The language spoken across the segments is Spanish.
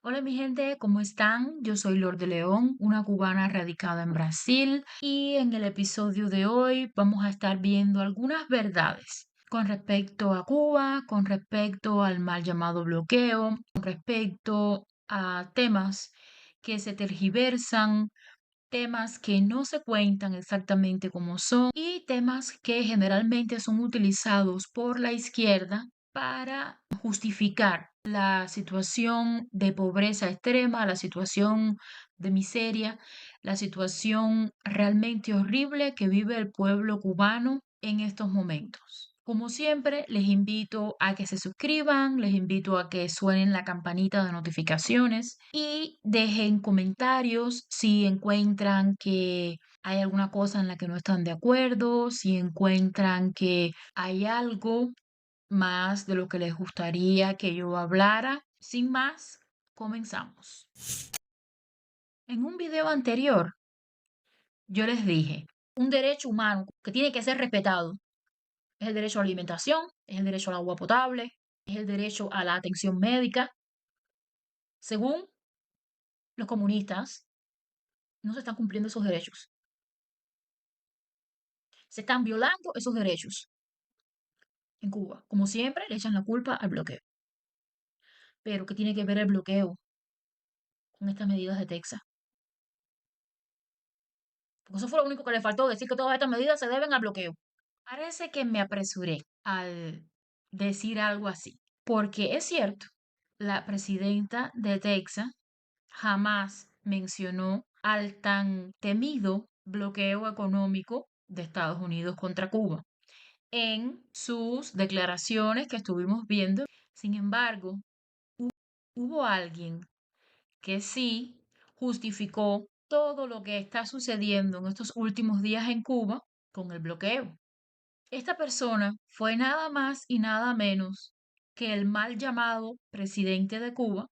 Hola mi gente, ¿cómo están? Yo soy Lord de León, una cubana radicada en Brasil y en el episodio de hoy vamos a estar viendo algunas verdades con respecto a Cuba, con respecto al mal llamado bloqueo, con respecto a temas que se tergiversan, temas que no se cuentan exactamente como son y temas que generalmente son utilizados por la izquierda para justificar la situación de pobreza extrema, la situación de miseria, la situación realmente horrible que vive el pueblo cubano en estos momentos. Como siempre, les invito a que se suscriban, les invito a que suenen la campanita de notificaciones y dejen comentarios si encuentran que hay alguna cosa en la que no están de acuerdo, si encuentran que hay algo más de lo que les gustaría que yo hablara. Sin más, comenzamos. En un video anterior, yo les dije, un derecho humano que tiene que ser respetado es el derecho a la alimentación, es el derecho al agua potable, es el derecho a la atención médica. Según los comunistas, no se están cumpliendo esos derechos. Se están violando esos derechos en Cuba. Como siempre, le echan la culpa al bloqueo. Pero, ¿qué tiene que ver el bloqueo con estas medidas de Texas? Porque eso fue lo único que le faltó, decir que todas estas medidas se deben al bloqueo. Parece que me apresuré al decir algo así, porque es cierto, la presidenta de Texas jamás mencionó al tan temido bloqueo económico de Estados Unidos contra Cuba en sus declaraciones que estuvimos viendo. Sin embargo, hubo alguien que sí justificó todo lo que está sucediendo en estos últimos días en Cuba con el bloqueo. Esta persona fue nada más y nada menos que el mal llamado presidente de Cuba,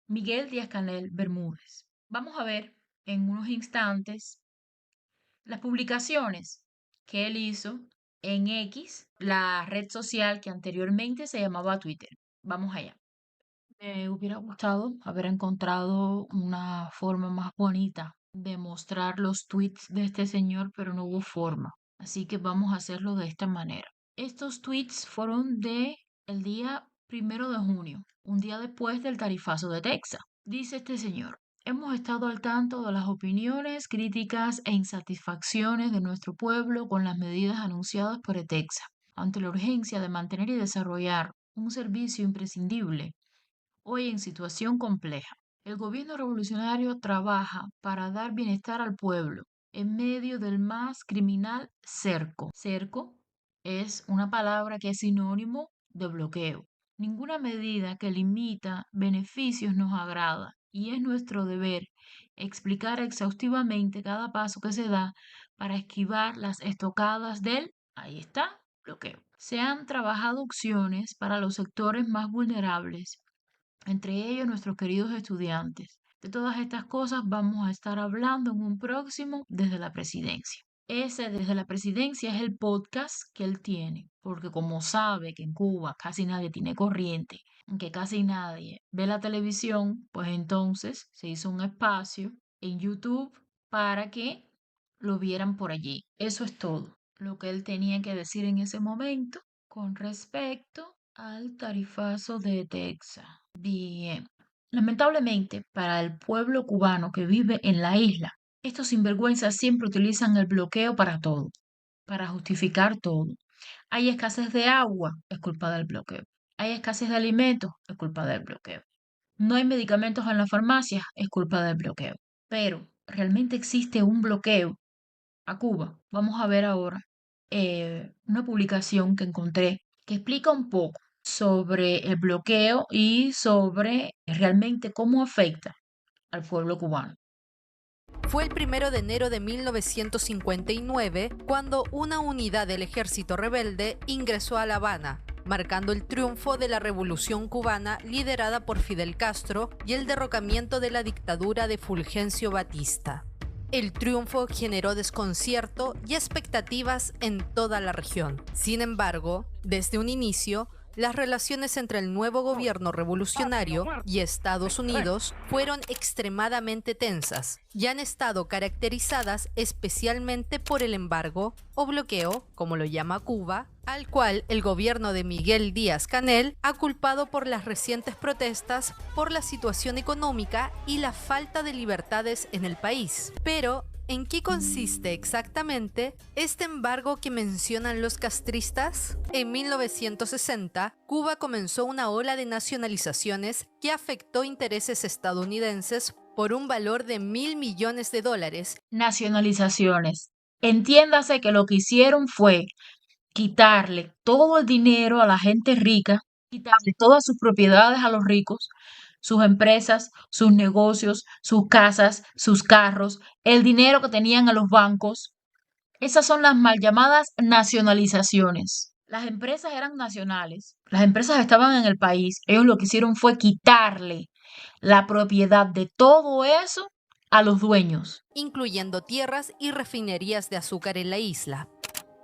Miguel Díaz-Canel Bermúdez. Vamos a ver en unos instantes las publicaciones que él hizo en X, la red social que anteriormente se llamaba Twitter. Vamos allá. Me hubiera gustado haber encontrado una forma más bonita de mostrar los tweets de este señor, pero no hubo forma. Así que vamos a hacerlo de esta manera. Estos tweets fueron de el día 1 de junio, un día después del tarifazo de Texas. Dice este señor: hemos estado al tanto de las opiniones, críticas e insatisfacciones de nuestro pueblo con las medidas anunciadas por Texas, ante la urgencia de mantener y desarrollar un servicio imprescindible hoy en situación compleja. El gobierno revolucionario trabaja para dar bienestar al pueblo en medio del más criminal cerco. Cerco es una palabra que es sinónimo de bloqueo. Ninguna medida que limita beneficios nos agrada y es nuestro deber explicar exhaustivamente cada paso que se da para esquivar las estocadas del, ahí está, bloqueo. Se han trabajado opciones para los sectores más vulnerables, entre ellos nuestros queridos estudiantes. De todas estas cosas vamos a estar hablando en un próximo Desde la Presidencia. Ese Desde la Presidencia es el podcast que él tiene, porque como sabe que en Cuba casi nadie tiene corriente, que casi nadie ve la televisión, pues entonces se hizo un espacio en YouTube para que lo vieran por allí. Eso es todo lo que él tenía que decir en ese momento con respecto al tarifazo de Texas. Bien. Lamentablemente, para el pueblo cubano que vive en la isla, estos sinvergüenzas siempre utilizan el bloqueo para todo, para justificar todo. Hay escasez de agua, es culpa del bloqueo. Hay escasez de alimentos, es culpa del bloqueo. No hay medicamentos en las farmacias, es culpa del bloqueo. Pero, ¿realmente existe un bloqueo a Cuba? Vamos a ver ahora una publicación que encontré que explica un poco sobre el bloqueo y sobre realmente cómo afecta al pueblo cubano. Fue el 1 de enero de 1959 cuando una unidad del ejército rebelde ingresó a La Habana, marcando el triunfo de la Revolución cubana liderada por Fidel Castro y el derrocamiento de la dictadura de Fulgencio Batista. El triunfo generó desconcierto y expectativas en toda la región. Sin embargo, desde un inicio, Las relaciones entre el nuevo gobierno revolucionario y Estados Unidos fueron extremadamente tensas y han estado caracterizadas especialmente por el embargo o bloqueo, como lo llama Cuba, al cual el gobierno de Miguel Díaz-Canel ha culpado por las recientes protestas por la situación económica y la falta de libertades en el país. Pero, ¿en qué consiste exactamente este embargo que mencionan los castristas? En 1960, Cuba comenzó una ola de nacionalizaciones que afectó intereses estadounidenses por un valor de $1.000 millones. Nacionalizaciones. Entiéndase que lo que hicieron fue quitarle todo el dinero a la gente rica, quitarle todas sus propiedades a los ricos, sus empresas, sus negocios, sus casas, sus carros, el dinero que tenían en los bancos. Esas son las mal llamadas nacionalizaciones. Las empresas eran nacionales, las empresas estaban en el país. Ellos lo que hicieron fue quitarle la propiedad de todo eso a los dueños, incluyendo tierras y refinerías de azúcar en la isla.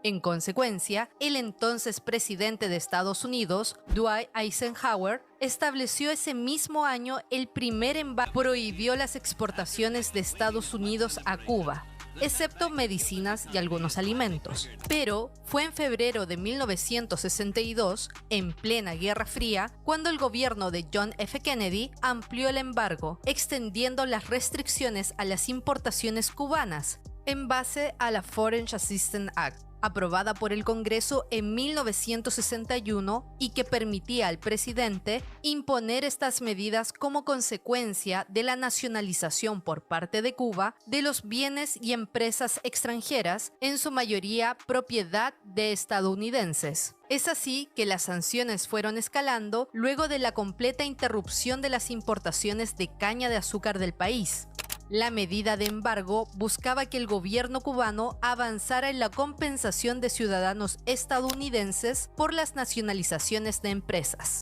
En consecuencia, el entonces presidente de Estados Unidos, Dwight Eisenhower, estableció ese mismo año el primer embargo que prohibió las exportaciones de Estados Unidos a Cuba, excepto medicinas y algunos alimentos. Pero fue en febrero de 1962, en plena Guerra Fría, cuando el gobierno de John F. Kennedy amplió el embargo, extendiendo las restricciones a las importaciones cubanas, en base a la Foreign Assistance Act, aprobada por el Congreso en 1961 y que permitía al presidente imponer estas medidas como consecuencia de la nacionalización por parte de Cuba de los bienes y empresas extranjeras, en su mayoría propiedad de estadounidenses. Es así que las sanciones fueron escalando luego de la completa interrupción de las importaciones de caña de azúcar del país. La medida de embargo buscaba que el gobierno cubano avanzara en la compensación de ciudadanos estadounidenses por las nacionalizaciones de empresas.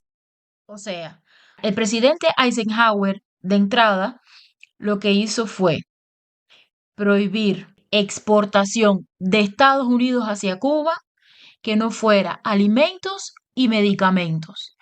O sea, el presidente Eisenhower, de entrada, lo que hizo fue prohibir exportación de Estados Unidos hacia Cuba que no fuera alimentos y medicamentos.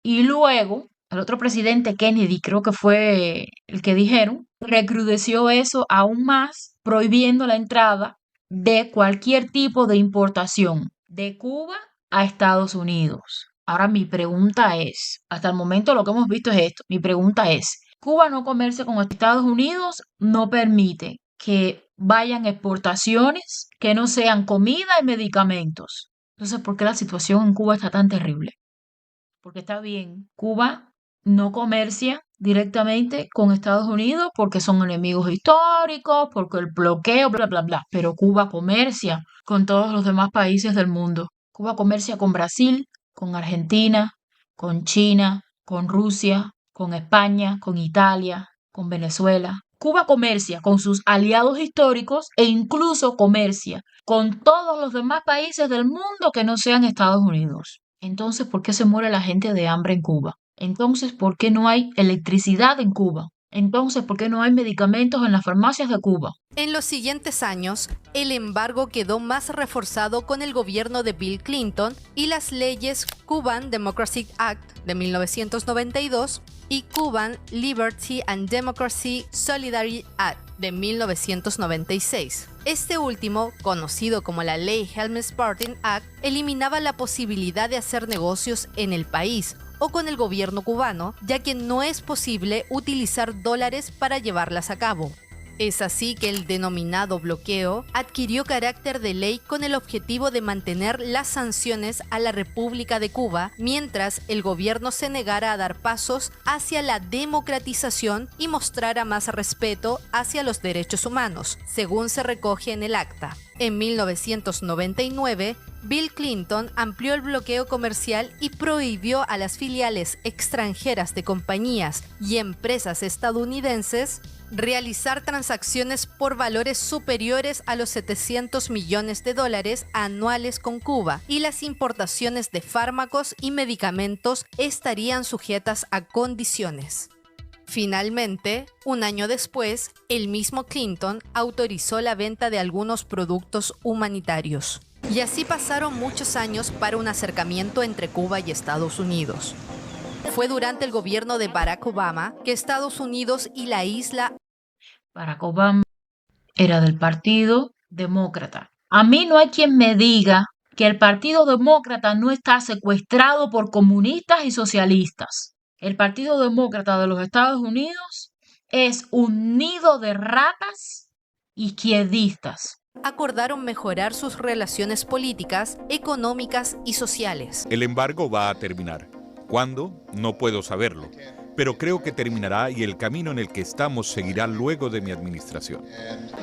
Y luego, el otro presidente, Kennedy, creo que fue el que dijeron, recrudeció eso aún más, prohibiendo la entrada de cualquier tipo de importación de Cuba a Estados Unidos. Ahora mi pregunta es, hasta el momento lo que hemos visto es esto, mi pregunta es, Cuba no comercia con Estados Unidos, no permite que vayan exportaciones que no sean comida y medicamentos. Entonces, ¿por qué la situación en Cuba está tan terrible? Porque está bien, Cuba no comercia directamente con Estados Unidos porque son enemigos históricos, porque el bloqueo, bla, bla, bla. Pero Cuba comercia con todos los demás países del mundo. Cuba comercia con Brasil, con Argentina, con China, con Rusia, con España, con Italia, con Venezuela. Cuba comercia con sus aliados históricos e incluso comercia con todos los demás países del mundo que no sean Estados Unidos. Entonces, ¿por qué se muere la gente de hambre en Cuba? Entonces, ¿por qué no hay electricidad en Cuba? Entonces, ¿por qué no hay medicamentos en las farmacias de Cuba? En los siguientes años, el embargo quedó más reforzado con el gobierno de Bill Clinton y las leyes Cuban Democratic Act de 1992 y Cuban Liberty and Democracy Solidarity Act de 1996. Este último, conocido como la Ley Helms-Burton Act, eliminaba la posibilidad de hacer negocios en el país o con el gobierno cubano, ya que no es posible utilizar dólares para llevarlas a cabo. Es así que el denominado bloqueo adquirió carácter de ley con el objetivo de mantener las sanciones a la República de Cuba mientras el gobierno se negara a dar pasos hacia la democratización y mostrara más respeto hacia los derechos humanos, según se recoge en el acta. En 1999, Bill Clinton amplió el bloqueo comercial y prohibió a las filiales extranjeras de compañías y empresas estadounidenses realizar transacciones por valores superiores a los $700 millones anuales con Cuba, y las importaciones de fármacos y medicamentos estarían sujetas a condiciones. Finalmente, un año después, el mismo Clinton autorizó la venta de algunos productos humanitarios. Y así pasaron muchos años para un acercamiento entre Cuba y Estados Unidos. Fue durante el gobierno de Barack Obama que Estados Unidos y la isla... Barack Obama era del Partido Demócrata. A mí no hay quien me diga que el Partido Demócrata no está secuestrado por comunistas y socialistas. El Partido Demócrata de los Estados Unidos es un nido de ratas izquierdistas. Acordaron mejorar sus relaciones políticas, económicas y sociales. El embargo va a terminar. ¿Cuándo? No puedo saberlo. Pero creo que terminará y el camino en el que estamos seguirá luego de mi administración.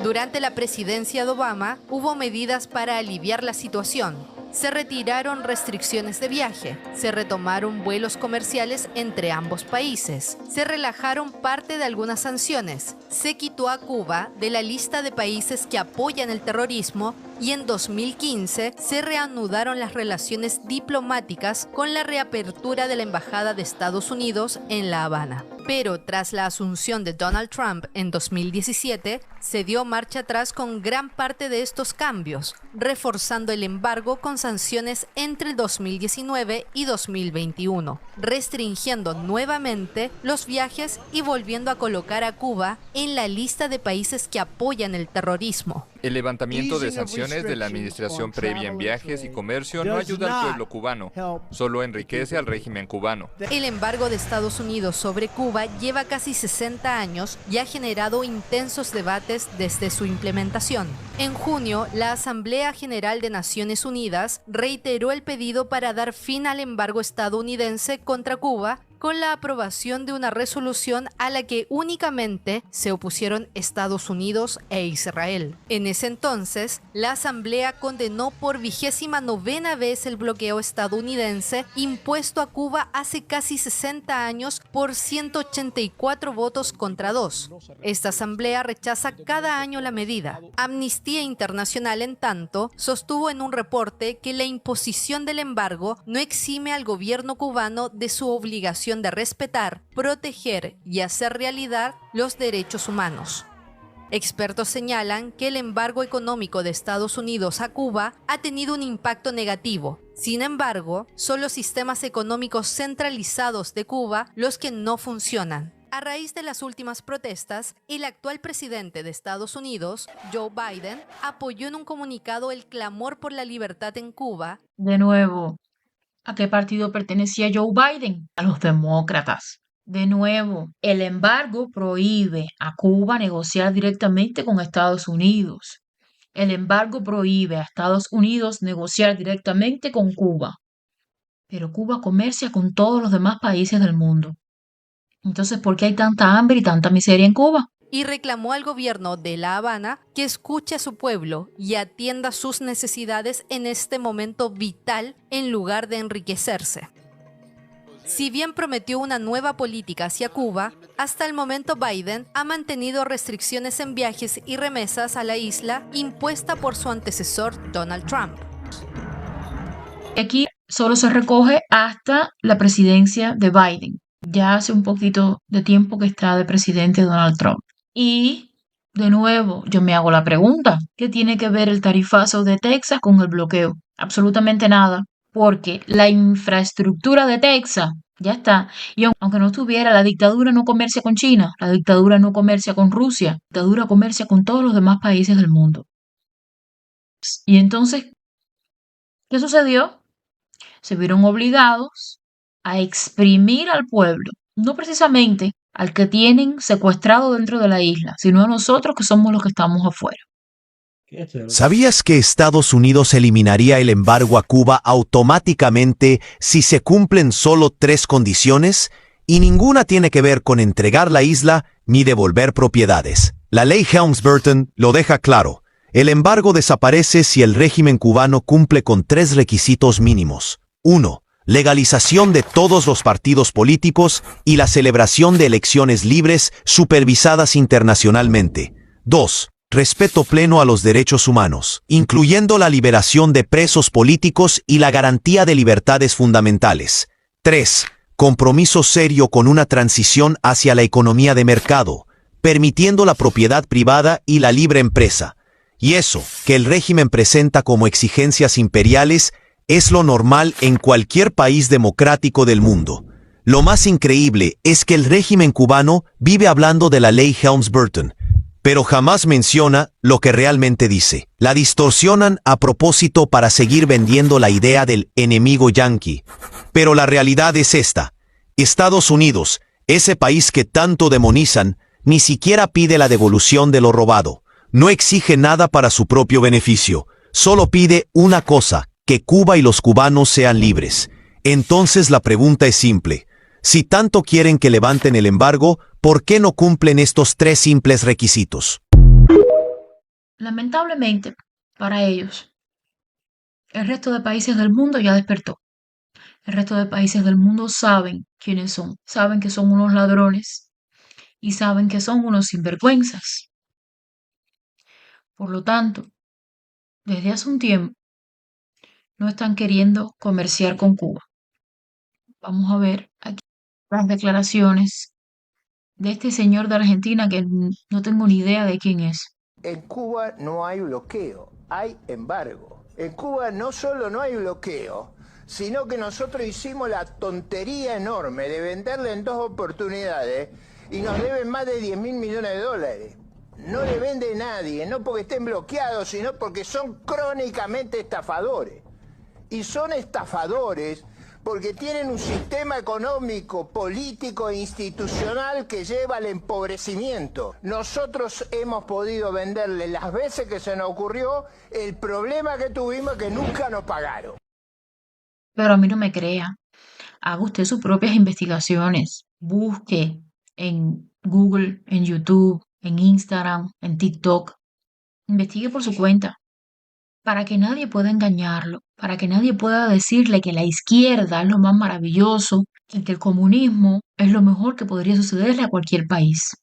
Durante la presidencia de Obama hubo medidas para aliviar la situación. Se retiraron restricciones de viaje, se retomaron vuelos comerciales entre ambos países, se relajaron parte de algunas sanciones, se quitó a Cuba de la lista de países que apoyan el terrorismo y en 2015 se reanudaron las relaciones diplomáticas con la reapertura de la Embajada de Estados Unidos en La Habana. Pero tras la asunción de Donald Trump en 2017, se dio marcha atrás con gran parte de estos cambios, reforzando el embargo con sanciones entre el 2019 y 2021, restringiendo nuevamente los viajes y volviendo a colocar a Cuba en la lista de países que apoyan el terrorismo. El levantamiento de sanciones de la administración previa en viajes y comercio no ayuda al pueblo cubano, solo enriquece al régimen cubano. El embargo de Estados Unidos sobre Cuba lleva casi 60 años y ha generado intensos debates desde su implementación. En junio, la Asamblea General de Naciones Unidas reiteró el pedido para dar fin al embargo estadounidense contra Cuba, con la aprobación de una resolución a la que únicamente se opusieron Estados Unidos e Israel. En ese entonces, la Asamblea condenó por 29ª vez el bloqueo estadounidense impuesto a Cuba hace casi 60 años por 184 votos contra 2. Esta Asamblea rechaza cada año la medida. Amnistía Internacional, en tanto, sostuvo en un reporte que la imposición del embargo no exime al gobierno cubano de su obligación de respetar, proteger y hacer realidad los derechos humanos. Expertos señalan que el embargo económico de Estados Unidos a Cuba ha tenido un impacto negativo. Sin embargo, son los sistemas económicos centralizados de Cuba los que no funcionan. A raíz de las últimas protestas, el actual presidente de Estados Unidos, Joe Biden, apoyó en un comunicado el clamor por la libertad en Cuba. De nuevo, ¿a qué partido pertenecía Joe Biden? A los demócratas. De nuevo, el embargo prohíbe a Cuba negociar directamente con Estados Unidos. El embargo prohíbe a Estados Unidos negociar directamente con Cuba. Pero Cuba comercia con todos los demás países del mundo. Entonces, ¿por qué hay tanta hambre y tanta miseria en Cuba? Y reclamó al gobierno de La Habana que escuche a su pueblo y atienda sus necesidades en este momento vital en lugar de enriquecerse. Si bien prometió una nueva política hacia Cuba, hasta el momento Biden ha mantenido restricciones en viajes y remesas a la isla impuesta por su antecesor Donald Trump. Aquí solo se recoge hasta la presidencia de Biden. Ya hace un poquito de tiempo que está de presidente Donald Trump. Y, de nuevo, yo me hago la pregunta, ¿qué tiene que ver el tarifazo de Texas con el bloqueo? Absolutamente nada, porque la infraestructura de Texas ya está. Y aunque no estuviera, la dictadura no comercia con China, la dictadura no comercia con Rusia, la dictadura comercia con todos los demás países del mundo. Y entonces, ¿qué sucedió? Se vieron obligados a exprimir al pueblo, no precisamente al que tienen secuestrado dentro de la isla, sino a nosotros que somos los que estamos afuera. ¿Sabías que Estados Unidos eliminaría el embargo a Cuba automáticamente si se cumplen solo 3 condiciones? Y ninguna tiene que ver con entregar la isla ni devolver propiedades. La ley Helms-Burton lo deja claro. El embargo desaparece si el régimen cubano cumple con 3 requisitos mínimos. 1. Legalización de todos los partidos políticos y la celebración de elecciones libres supervisadas internacionalmente. 2. Respeto pleno a los derechos humanos, incluyendo la liberación de presos políticos y la garantía de libertades fundamentales. 3. Compromiso serio con una transición hacia la economía de mercado, permitiendo la propiedad privada y la libre empresa. Y eso, que el régimen presenta como exigencias imperiales, es lo normal en cualquier país democrático del mundo. Lo más increíble es que el régimen cubano vive hablando de la ley Helms-Burton, pero jamás menciona lo que realmente dice. La distorsionan a propósito para seguir vendiendo la idea del enemigo yanqui. Pero la realidad es esta. Estados Unidos, ese país que tanto demonizan, ni siquiera pide la devolución de lo robado. No exige nada para su propio beneficio. Solo pide una cosa, que Cuba y los cubanos sean libres. Entonces la pregunta es simple. Si tanto quieren que levanten el embargo, ¿por qué no cumplen estos 3 simples requisitos? Lamentablemente, para ellos, el resto de países del mundo ya despertó. El resto de países del mundo saben quiénes son, saben que son unos ladrones y saben que son unos sinvergüenzas. Por lo tanto, desde hace un tiempo, no están queriendo comerciar con Cuba. Vamos a ver aquí las declaraciones de este señor de Argentina que no tengo ni idea de quién es. En Cuba no hay bloqueo, hay embargo. En Cuba no solo no hay bloqueo, sino que nosotros hicimos la tontería enorme de venderle en 2 oportunidades y nos deben más de 10.000 millones de dólares. No le vende nadie, no porque estén bloqueados, sino porque son crónicamente estafadores. Y son estafadores porque tienen un sistema económico, político e institucional que lleva al empobrecimiento. Nosotros hemos podido venderle las veces que se nos ocurrió. El problema que tuvimos es que nunca nos pagaron. Pero a mí no me crea. Haga usted sus propias investigaciones. Busque en Google, en YouTube, en Instagram, en TikTok. Investigue por su cuenta. Para que nadie pueda engañarlo, para que nadie pueda decirle que la izquierda es lo más maravilloso y que el comunismo es lo mejor que podría sucederle a cualquier país.